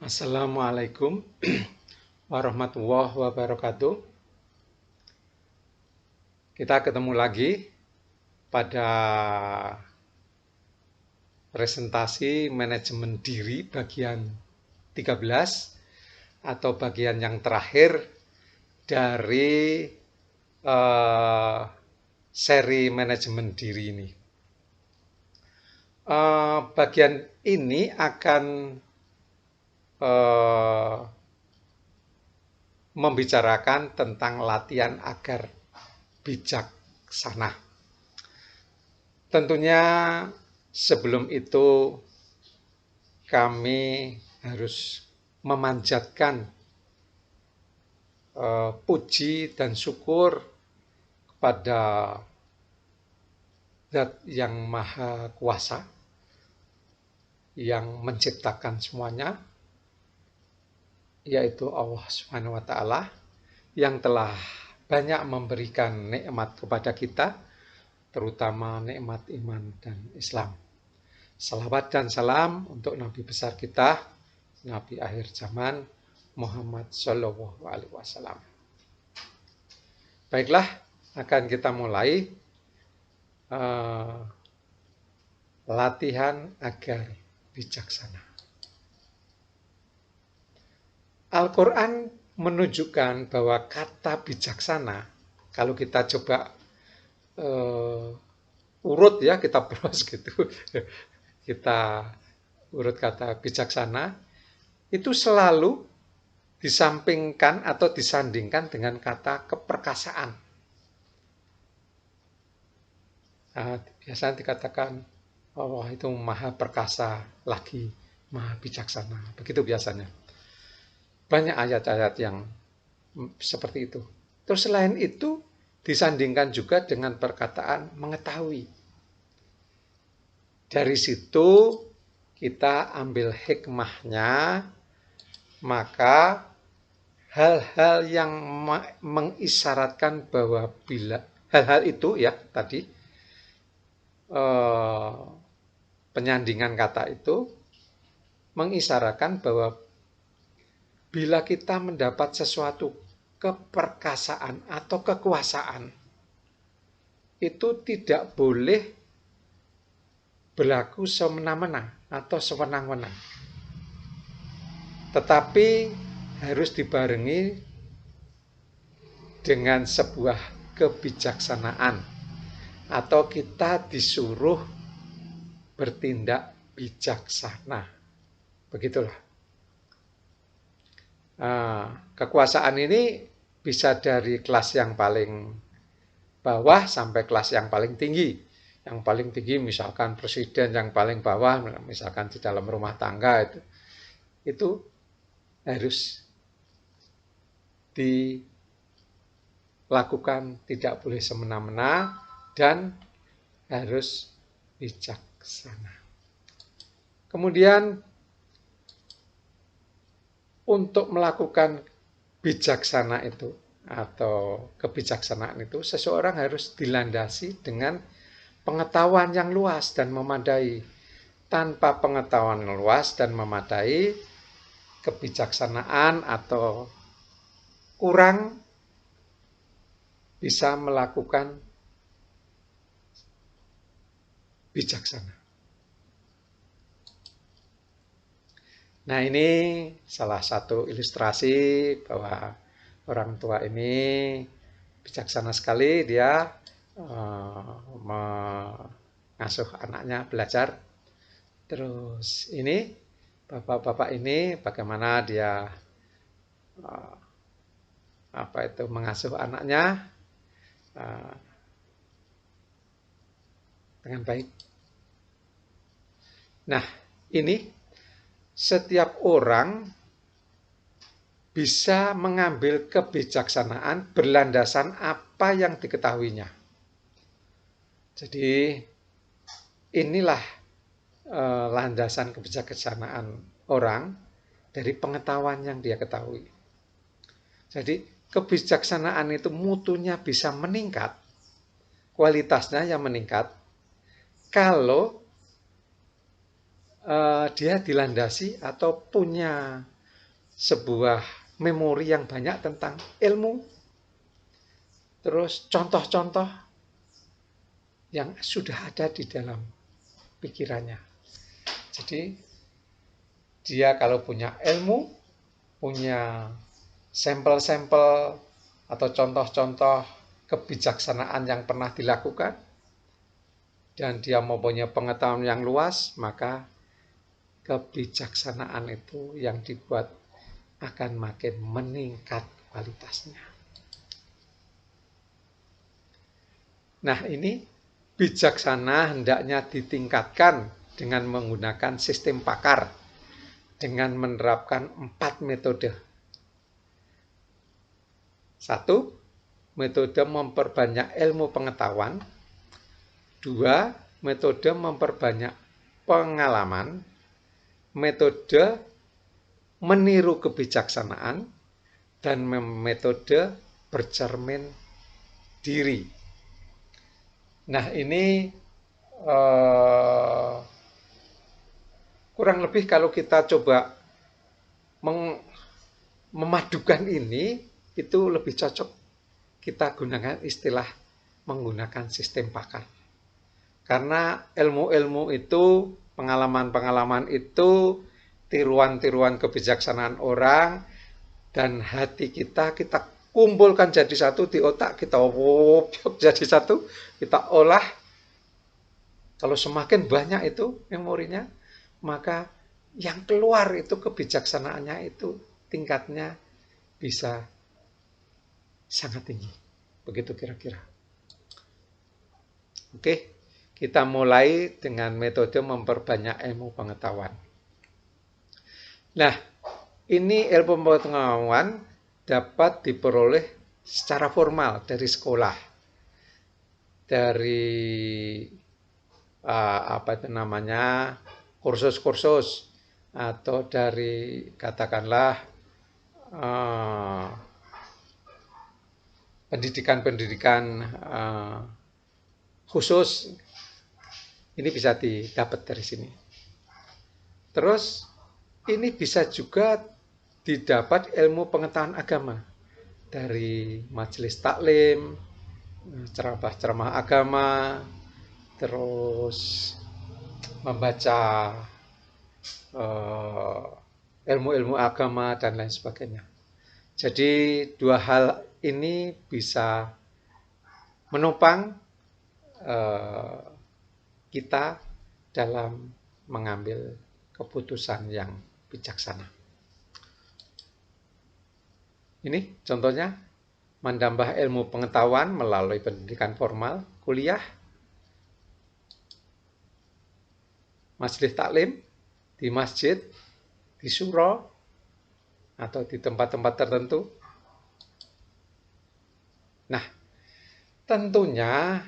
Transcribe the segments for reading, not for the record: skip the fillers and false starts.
Assalamualaikum warahmatullahi wabarakatuh. Kita ketemu lagi pada presentasi manajemen diri bagian 13 atau bagian yang terakhir dari seri manajemen diri ini. Bagian ini akan membicarakan tentang latihan agar bijaksana. Tentunya sebelum itu kami harus memanjatkan puji dan syukur kepada Zat yang Maha Kuasa yang menciptakan semuanya, yaitu Allah Subhanahu wa Ta'ala, yang telah banyak memberikan nikmat kepada kita, terutama nikmat iman dan Islam. Salawat dan salam untuk Nabi besar kita, Nabi akhir zaman, Muhammad Shallallahu Alaihi Wasallam. Baiklah, akan kita mulai latihan agar bijaksana. Al-Quran menunjukkan bahwa kata bijaksana, kalau kita coba urut ya, kita browse gitu, kita urut kata bijaksana, itu selalu disampingkan atau disandingkan dengan kata keperkasaan. Nah, biasanya dikatakan, oh itu maha perkasa lagi, maha bijaksana, begitu biasanya. Banyak ayat-ayat yang seperti itu. Terus selain itu disandingkan juga dengan perkataan mengetahui. Dari situ kita ambil hikmahnya, maka hal-hal yang mengisyaratkan bahwa bila hal-hal itu ya tadi penyandingan kata itu mengisyaratkan bahwa bila kita mendapat sesuatu keperkasaan atau kekuasaan, itu tidak boleh berlaku semena-mena atau sewenang-wenang. Tetapi harus dibarengi dengan sebuah kebijaksanaan. Atau kita disuruh bertindak bijaksana. Begitulah. Kekuasaan ini bisa dari kelas yang paling bawah sampai kelas yang paling tinggi. Yang paling tinggi misalkan presiden, yang paling bawah misalkan di dalam rumah tangga itu harus dilakukan, tidak boleh semena-mena dan harus bijaksana. Kemudian untuk melakukan bijaksana itu atau kebijaksanaan itu, seseorang harus dilandasi dengan pengetahuan yang luas dan memadai. Tanpa pengetahuan luas dan memadai, kebijaksanaan atau kurang bisa melakukan bijaksana. Nah, ini salah satu ilustrasi bahwa orang tua ini bijaksana sekali, dia mengasuh anaknya belajar. Terus ini bapak-bapak ini bagaimana dia mengasuh anaknya dengan baik. Nah, ini setiap orang bisa mengambil kebijaksanaan berlandasan apa yang diketahuinya. Jadi inilah landasan kebijaksanaan orang dari pengetahuan yang dia ketahui. Jadi kebijaksanaan itu mutunya bisa meningkat, kualitasnya yang meningkat kalau dia dilandasi atau punya sebuah memori yang banyak tentang ilmu, terus contoh-contoh yang sudah ada di dalam pikirannya. Jadi dia kalau punya ilmu, punya sampel-sampel atau contoh-contoh kebijaksanaan yang pernah dilakukan, dan dia mempunyai pengetahuan yang luas, maka kebijaksanaan itu yang dibuat akan makin meningkat kualitasnya. Nah, ini bijaksana hendaknya ditingkatkan dengan menggunakan sistem pakar, dengan menerapkan 4 metode. 1. Metode memperbanyak ilmu pengetahuan. 2. Metode memperbanyak pengalaman. Metode meniru kebijaksanaan. Dan metode bercermin diri. Nah, ini kurang lebih kalau kita coba memadukan ini, itu lebih cocok kita gunakan istilah menggunakan sistem pakar. Karena ilmu-ilmu itu, pengalaman-pengalaman itu, tiruan-tiruan kebijaksanaan orang, dan hati kita kumpulkan jadi satu di otak, kita jadi satu, kita olah. Kalau semakin banyak itu memorinya, maka yang keluar itu kebijaksanaannya itu tingkatnya bisa sangat tinggi. Begitu kira-kira. Oke, kita mulai dengan metode memperbanyak ilmu pengetahuan. Nah, ini ilmu pengetahuan dapat diperoleh secara formal dari sekolah, dari kursus-kursus, atau dari katakanlah pendidikan-pendidikan khusus. Ini bisa didapat dari sini. Terus ini bisa juga didapat ilmu pengetahuan agama dari majelis taklim, ceramah-ceramah agama, terus membaca ilmu-ilmu agama dan lain sebagainya. Jadi dua hal ini bisa menopang kita dalam mengambil keputusan yang bijaksana. Ini contohnya, menambah ilmu pengetahuan melalui pendidikan formal, kuliah, majelis taklim, di masjid, di suro, atau di tempat-tempat tertentu. Nah, tentunya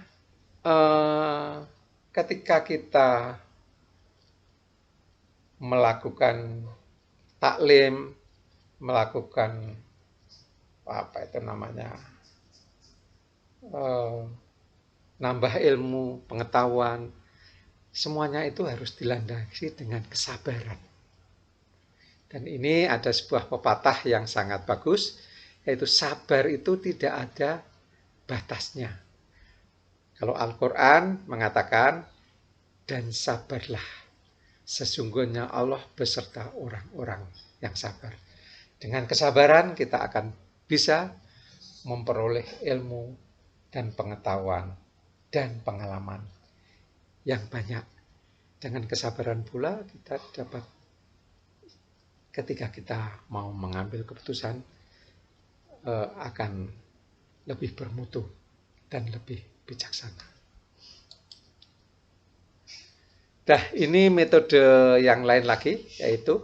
ketika kita melakukan taklim, melakukan nambah ilmu pengetahuan, semuanya itu harus dilandasi dengan kesabaran. Dan ini ada sebuah pepatah yang sangat bagus, yaitu sabar itu tidak ada batasnya. Kalau Al-Quran mengatakan, dan sabarlah, sesungguhnya Allah beserta orang-orang yang sabar. Dengan kesabaran kita akan bisa memperoleh ilmu dan pengetahuan dan pengalaman yang banyak. Dengan kesabaran pula kita dapat, ketika kita mau mengambil keputusan, akan lebih bermutu dan lebih bijaksana. Nah, ini metode yang lain lagi, yaitu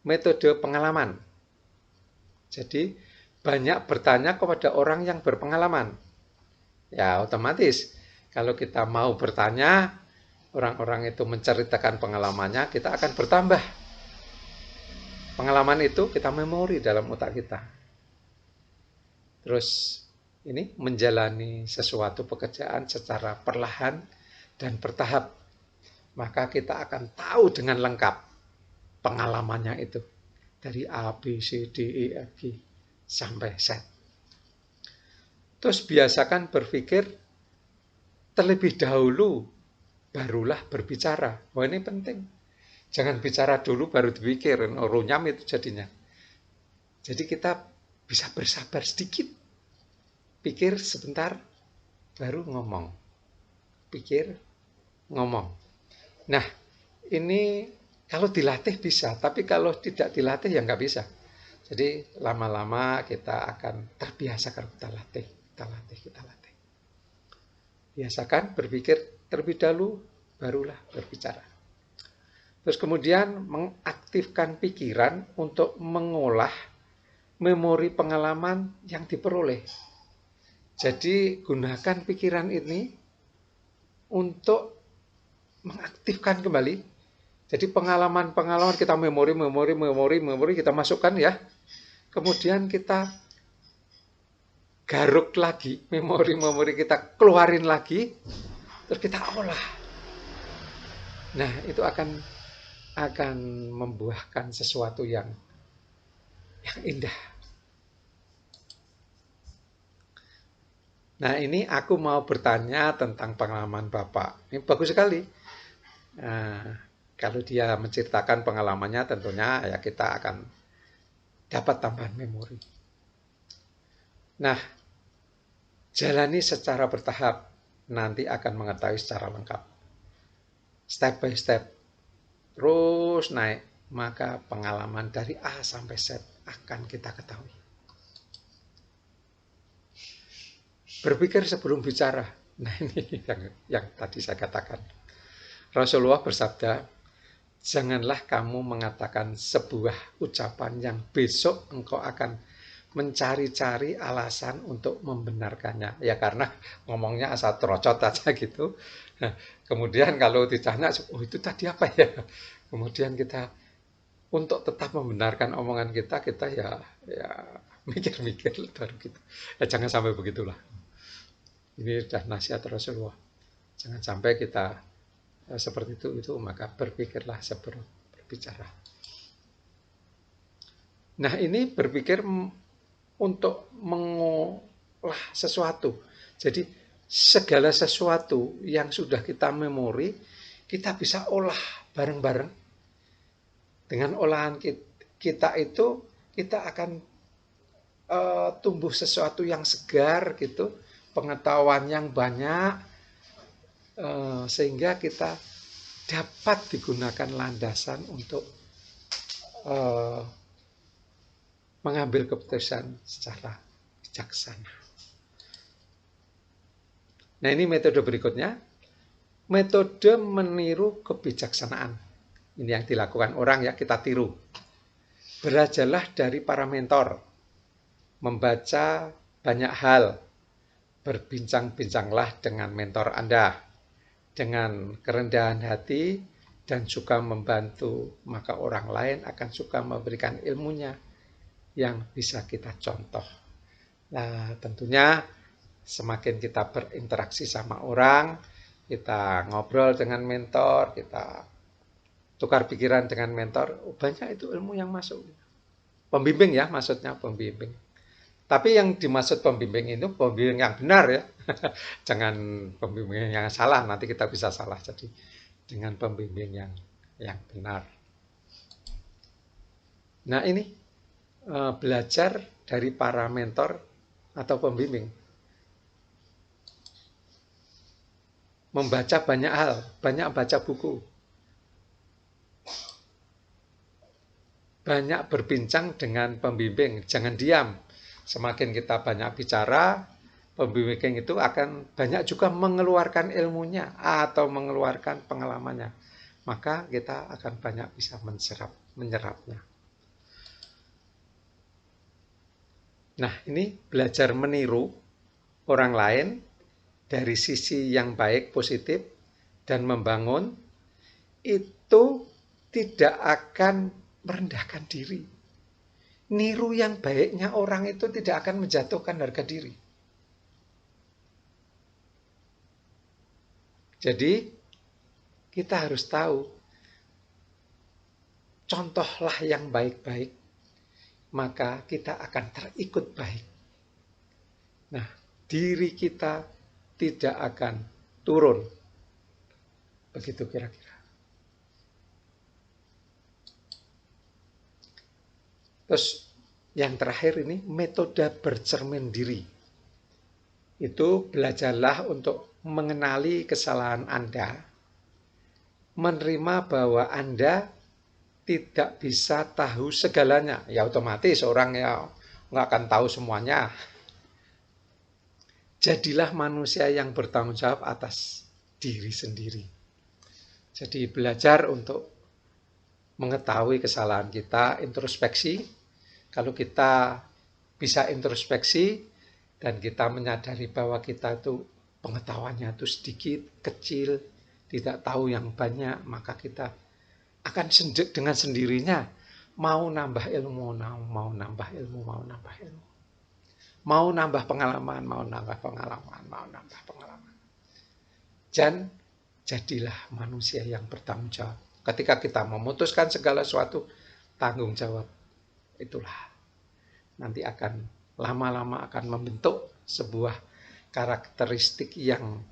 metode pengalaman. Jadi banyak bertanya kepada orang yang berpengalaman. Ya otomatis kalau kita mau bertanya, orang-orang itu menceritakan pengalamannya, kita akan bertambah. Pengalaman itu kita memori dalam otak kita. Terus ini menjalani sesuatu pekerjaan secara perlahan dan bertahap. Maka kita akan tahu dengan lengkap pengalamannya itu. dari A, B, C, D, E, F, G sampai Z. Terus biasakan berpikir terlebih dahulu, barulah berbicara. Wah, ini penting. Jangan bicara dulu baru dipikir, runyam itu jadinya. Jadi kita bisa bersabar sedikit. Pikir sebentar, baru ngomong. Pikir, ngomong. Nah, ini kalau dilatih bisa, tapi kalau tidak dilatih ya nggak bisa. Jadi lama-lama kita akan terbiasa kalau kita latih, kita latih, kita latih. Biasakan berpikir terlebih dahulu, barulah berbicara. Terus kemudian mengaktifkan pikiran untuk mengolah memori pengalaman yang diperoleh. Jadi gunakan pikiran ini untuk mengaktifkan kembali. Jadi pengalaman-pengalaman kita memori kita masukkan ya. Kemudian kita garuk lagi, memori kita keluarin lagi, terus kita olah. Nah, itu akan membuahkan sesuatu yang indah. Nah, ini aku mau bertanya tentang pengalaman Bapak. Ini bagus sekali. Nah, kalau dia menceritakan pengalamannya tentunya ya kita akan dapat tambahan memori. Nah, jalani secara bertahap, nanti akan mengetahui secara lengkap. Step by step, terus naik, maka pengalaman dari A sampai Z akan kita ketahui. Berpikir sebelum bicara. Nah, ini yang tadi saya katakan. Rasulullah bersabda, janganlah kamu mengatakan sebuah ucapan yang besok engkau akan mencari-cari alasan untuk membenarkannya. Ya karena ngomongnya asal terocot aja gitu. Nah, kemudian kalau ditanya, oh itu tadi apa ya? Kemudian kita untuk tetap membenarkan omongan kita ya mikir-mikir baru gitu. Ya jangan sampai begitulah. Ini sudah nasihat Rasulullah. Jangan sampai kita seperti itu maka berpikirlah sebelum berbicara. Nah, ini berpikir untuk mengolah sesuatu. Jadi segala sesuatu yang sudah kita memori, kita bisa olah bareng-bareng. Dengan olahan kita itu, kita akan tumbuh sesuatu yang segar gitu, pengetahuan yang banyak, sehingga kita dapat digunakan landasan untuk mengambil keputusan secara bijaksana. Nah, ini metode berikutnya, metode meniru kebijaksanaan. Ini yang dilakukan orang ya, kita tiru. Belajarlah dari para mentor, membaca banyak hal, berbincang-bincanglah dengan mentor Anda, dengan kerendahan hati dan suka membantu, maka orang lain akan suka memberikan ilmunya yang bisa kita contoh. Nah, tentunya semakin kita berinteraksi sama orang, kita ngobrol dengan mentor, kita tukar pikiran dengan mentor, banyak itu ilmu yang masuk. Pembimbing ya, maksudnya pembimbing. Tapi yang dimaksud pembimbing itu pembimbing yang benar ya. Jangan pembimbing yang salah, nanti kita bisa salah. Jadi dengan pembimbing yang benar. Nah, ini belajar dari para mentor atau pembimbing. Membaca banyak hal, banyak baca buku. Banyak berbincang dengan pembimbing, jangan diam. Semakin kita banyak bicara, pembimbing itu akan banyak juga mengeluarkan ilmunya atau mengeluarkan pengalamannya. Maka kita akan banyak bisa menyerapnya. Nah, ini belajar meniru orang lain dari sisi yang baik, positif, dan membangun, itu tidak akan merendahkan diri. Niru yang baiknya orang itu tidak akan menjatuhkan harga diri. Jadi kita harus tahu, contohlah yang baik-baik. maka kita akan terikut baik. Nah, diri kita tidak akan turun. Begitu kira-kira. Terus yang terakhir ini metode bercermin diri. Itu belajarlah untuk mengenali kesalahan Anda, menerima bahwa Anda tidak bisa tahu segalanya. Ya otomatis orang ya nggak akan tahu semuanya. Jadilah manusia yang bertanggung jawab atas diri sendiri. Jadi belajar untuk mengetahui kesalahan kita, introspeksi. Kalau kita bisa introspeksi dan kita menyadari bahwa kita itu pengetahuannya itu sedikit, kecil, tidak tahu yang banyak, maka kita akan dengan sendirinya mau nambah ilmu, mau nambah ilmu, mau nambah ilmu. Mau nambah pengalaman, mau nambah pengalaman, mau nambah pengalaman. Dan jadilah manusia yang bertanggung jawab. Ketika kita memutuskan segala sesuatu, tanggung jawab itulah nanti akan lama-lama akan membentuk sebuah karakteristik yang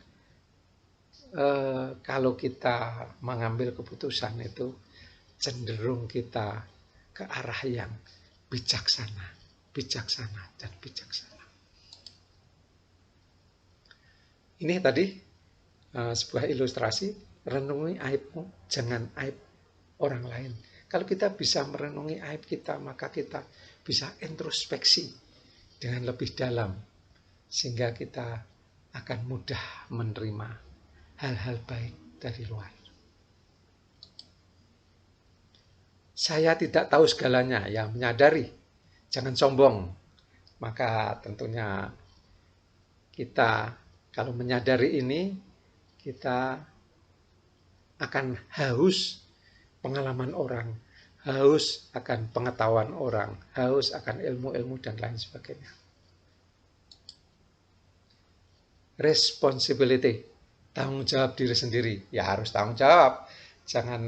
kalau kita mengambil keputusan itu cenderung kita ke arah yang bijaksana dan bijaksana. Ini tadi sebuah ilustrasi, renungi aibmu, jangan aib orang lain. Kalau kita bisa merenungi aib kita, maka kita bisa introspeksi dengan lebih dalam, sehingga kita akan mudah menerima hal-hal baik dari luar. Saya tidak tahu segalanya, ya menyadari, jangan sombong. Maka tentunya kita kalau menyadari ini, kita akan haus pengalaman orang, haus akan pengetahuan orang, haus akan ilmu-ilmu dan lain sebagainya. Responsibility, tanggung jawab diri sendiri. Ya harus tanggung jawab, jangan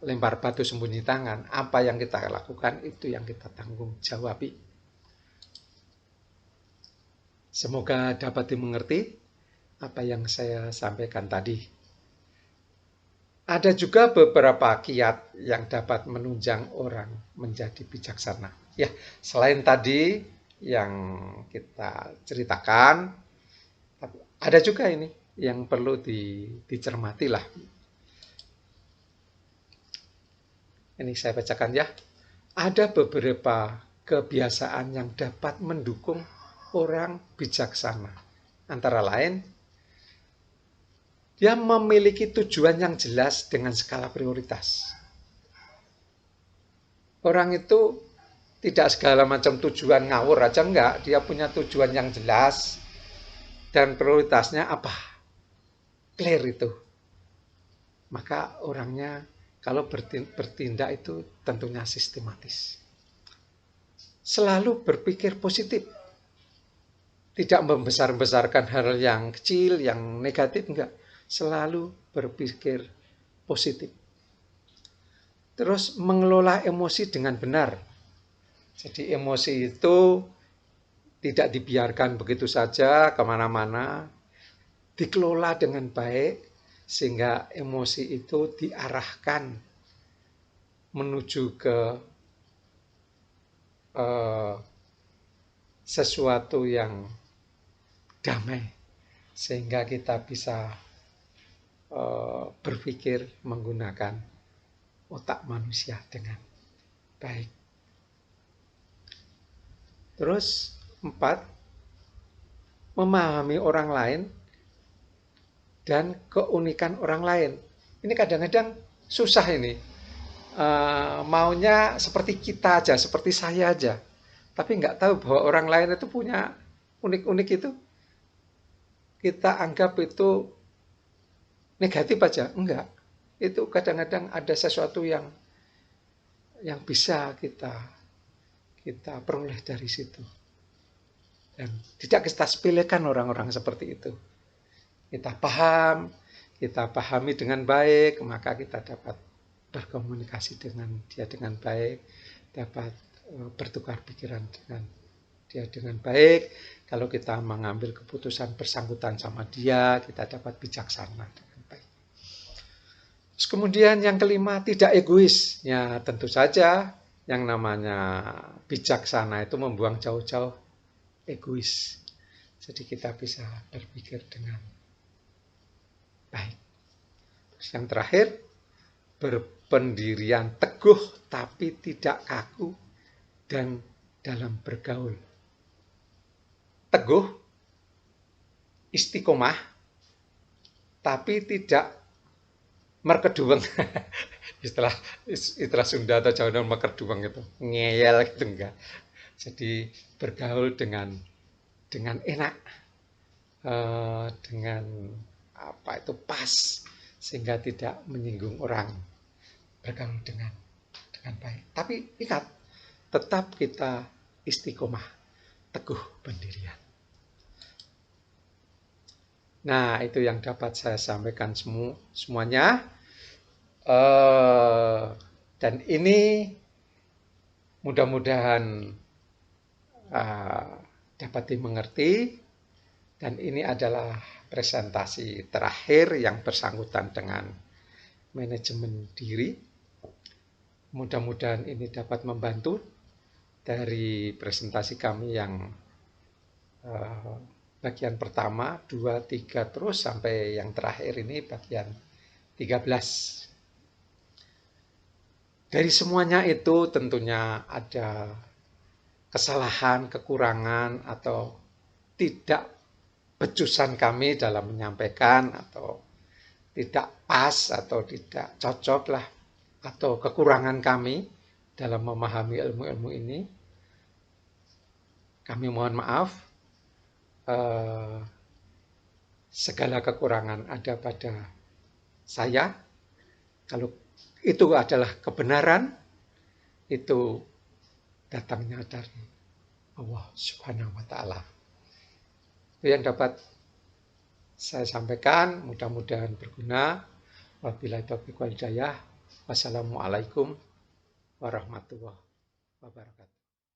lempar batu sembunyi tangan. Apa yang kita lakukan itu yang kita tanggung jawabi. Semoga dapat dimengerti apa yang saya sampaikan tadi. Ada juga beberapa kiat yang dapat menunjang orang menjadi bijaksana. Ya, selain tadi yang kita ceritakan, ada juga ini yang perlu dicermati lah. Ini saya bacakan ya. Ada beberapa kebiasaan yang dapat mendukung orang bijaksana. Antara lain, dia memiliki tujuan yang jelas dengan skala prioritas. Orang itu tidak segala macam tujuan ngawur aja, enggak. Dia punya tujuan yang jelas dan prioritasnya apa? Clear itu. Maka orangnya kalau bertindak itu tentunya sistematis. Selalu berpikir positif. Tidak membesar-besarkan hal yang kecil, yang negatif, enggak. Selalu berpikir positif. Terus mengelola emosi dengan benar. Jadi emosi itu tidak dibiarkan begitu saja kemana-mana. Dikelola dengan baik, sehingga emosi itu diarahkan menuju ke sesuatu yang damai, sehingga kita bisa berpikir menggunakan otak manusia dengan baik. Terus 4, memahami orang lain dan keunikan orang lain. Ini kadang-kadang susah ini. Maunya seperti kita aja, seperti saya aja. Tapi nggak tahu bahwa orang lain itu punya unik-unik itu. Kita anggap itu negatif aja. Enggak. Itu kadang-kadang ada sesuatu yang bisa kita peroleh dari situ. Dan tidak kita sepelekan orang-orang seperti itu. Kita pahami dengan baik, maka kita dapat berkomunikasi dengan dia dengan baik, dapat bertukar pikiran dengan dia dengan baik. Kalau kita mengambil keputusan bersangkutan sama dia, kita dapat bijaksana dengan baik. Terus kemudian yang kelima, tidak egois. Ya tentu saja yang namanya bijaksana itu membuang jauh-jauh egois. Jadi kita bisa berpikir dengan baik. Terus yang terakhir, berpendirian teguh tapi tidak kaku dan dalam bergaul. Teguh, istiqomah, tapi tidak merkedueng. istilah Sunda atau Jawa merkedueng itu, ngeyel gitu enggak. Jadi bergaul dengan enak, dengan pas, sehingga tidak menyinggung orang. Bergaul dengan baik. Tapi ingat, tetap kita istiqomah, teguh pendirian. Nah, itu yang dapat saya sampaikan semuanya. Dan ini mudah-mudahan dapat dimengerti. Dan ini adalah presentasi terakhir yang bersangkutan dengan manajemen diri. Mudah-mudahan ini dapat membantu dari presentasi kami yang bagian pertama, 2, 3, terus sampai yang terakhir ini bagian 13. Dari semuanya itu tentunya ada kesalahan, kekurangan, atau tidak becusan kami dalam menyampaikan, atau tidak pas, atau tidak cocok lah, atau kekurangan kami dalam memahami ilmu-ilmu ini. Kami mohon maaf. Segala kekurangan ada pada saya. Kalau itu adalah kebenaran, itu datangnya dari Allah Subhanahu wa Ta'ala. Itu yang dapat saya sampaikan, mudah-mudahan berguna. Wabillahi taufiq wal hidayah. Wassalamualaikum warahmatullahi wabarakatuh.